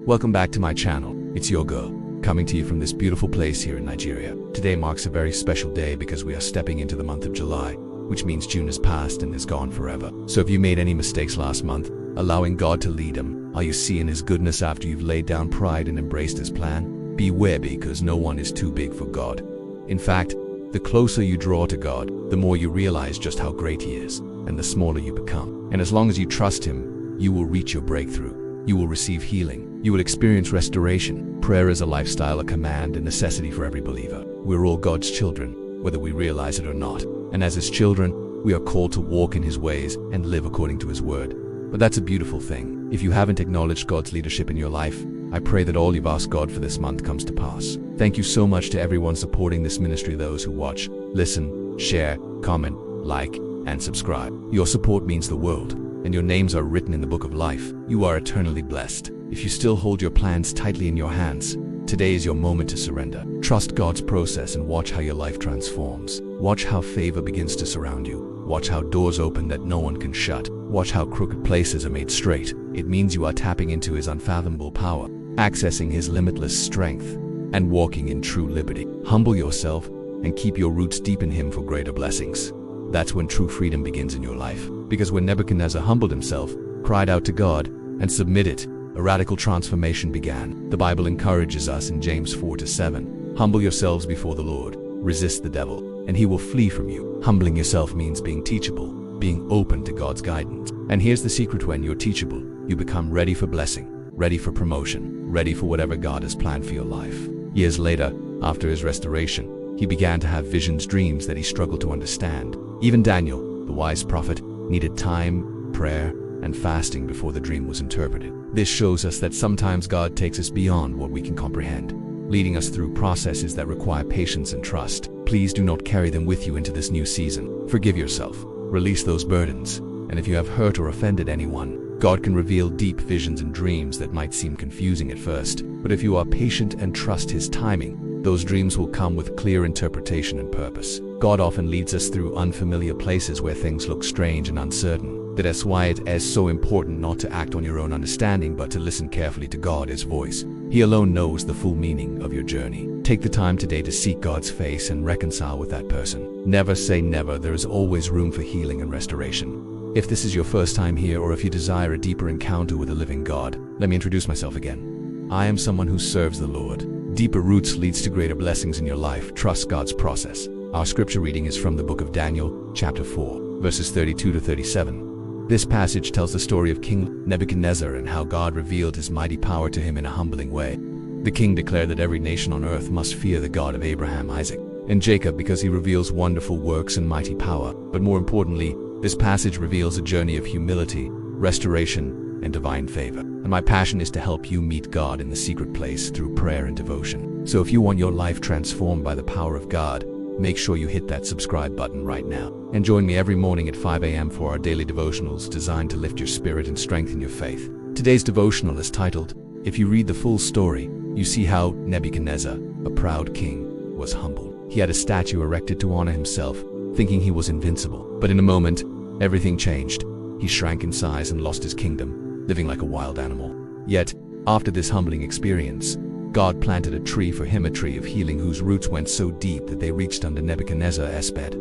Welcome back to my channel. It's your girl, coming to you from this beautiful place here in Nigeria. Today marks a very special day because we are stepping into the month of July, which means June has passed and is gone forever. So if you made any mistakes last month, allowing God to lead them, are you seeing His goodness after you've laid down pride and embraced His plan? Beware, because no one is too big for God. In fact, the closer you draw to God, the more you realize just how great He is, and the smaller you become. And as long as you trust Him, you will reach your breakthrough. You will receive healing. You will experience restoration. Prayer is a lifestyle, a command, a necessity for every believer. We're all God's children, whether we realize it or not. And as His children, we are called to walk in His ways and live according to His word. But that's a beautiful thing. If you haven't acknowledged God's leadership in your life, I pray that all you've asked God for this month comes to pass. Thank you so much to everyone supporting this ministry, those who watch, listen, share, comment, like, and subscribe. Your support means the world, and your names are written in the book of life. You are eternally blessed. If you still hold your plans tightly in your hands, today is your moment to surrender. Trust God's process and watch how your life transforms. Watch how favor begins to surround you. Watch how doors open that no one can shut. Watch how crooked places are made straight. It means you are tapping into His unfathomable power, accessing His limitless strength, and walking in true liberty. Humble yourself and keep your roots deep in Him for greater blessings. That's when true freedom begins in your life. Because when Nebuchadnezzar humbled himself, cried out to God, and submitted, a radical transformation began. The Bible encourages us in James 4-7, humble yourselves before the Lord, resist the devil, and he will flee from you. Humbling yourself means being teachable, being open to God's guidance. And here's the secret: when you're teachable, you become ready for blessing, ready for promotion, ready for whatever God has planned for your life. Years later, after his restoration, he began to have visions, dreams that he struggled to understand. Even Daniel, the wise prophet, needed time, prayer, and fasting before the dream was interpreted. This shows us that sometimes God takes us beyond what we can comprehend, leading us through processes that require patience and trust. Please do not carry them with you into this new season. Forgive yourself, release those burdens, and if you have hurt or offended anyone, God can reveal deep visions and dreams that might seem confusing at first. But if you are patient and trust His timing, those dreams will come with clear interpretation and purpose. God often leads us through unfamiliar places where things look strange and uncertain. That's why it is so important not to act on your own understanding, but to listen carefully to God's voice. He alone knows the full meaning of your journey. Take the time today to seek God's face and reconcile with that person. Never say never. There is always room for healing and restoration. If this is your first time here, or if you desire a deeper encounter with the living God, let me introduce myself again. I am someone who serves the Lord. Deeper roots leads to greater blessings in your life. Trust God's process. Our scripture reading is from the book of Daniel, chapter 4, verses 32-37. This passage tells the story of King Nebuchadnezzar and how God revealed His mighty power to him in a humbling way. The king declared that every nation on earth must fear the God of Abraham, Isaac, and Jacob, because He reveals wonderful works and mighty power. But more importantly, this passage reveals a journey of humility, restoration, and divine favor. And my passion is to help you meet God in the secret place through prayer and devotion. So if you want your life transformed by the power of God, make sure you hit that subscribe button right now. And join me every morning at 5 a.m. for our daily devotionals designed to lift your spirit and strengthen your faith. Today's devotional is titled, If You Read the Full Story, You See How Nebuchadnezzar, a proud king, was humbled. He had a statue erected to honor himself, thinking he was invincible. But in a moment, everything changed. He shrank in size and lost his kingdom, living like a wild animal. Yet, after this humbling experience, God planted a tree for him, a tree of healing whose roots went so deep that they reached under Nebuchadnezzar's bed.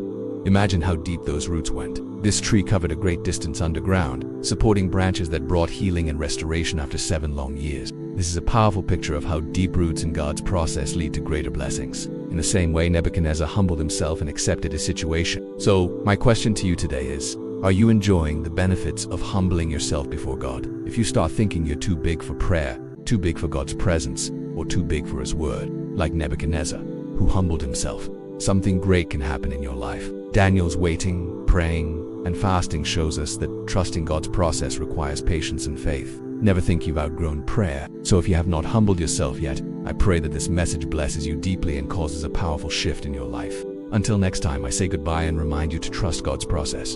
Imagine how deep those roots went. This tree covered a great distance underground, supporting branches that brought healing and restoration after 7 long years. This is a powerful picture of how deep roots in God's process lead to greater blessings. In the same way, Nebuchadnezzar humbled himself and accepted his situation. So, my question to you today is, are you enjoying the benefits of humbling yourself before God? If you start thinking you're too big for prayer, too big for God's presence, or too big for His word, like Nebuchadnezzar, who humbled himself, something great can happen in your life. Daniel's waiting, praying, and fasting shows us that trusting God's process requires patience and faith. Never think you've outgrown prayer. So if you have not humbled yourself yet, I pray that this message blesses you deeply and causes a powerful shift in your life. Until next time, I say goodbye and remind you to trust God's process.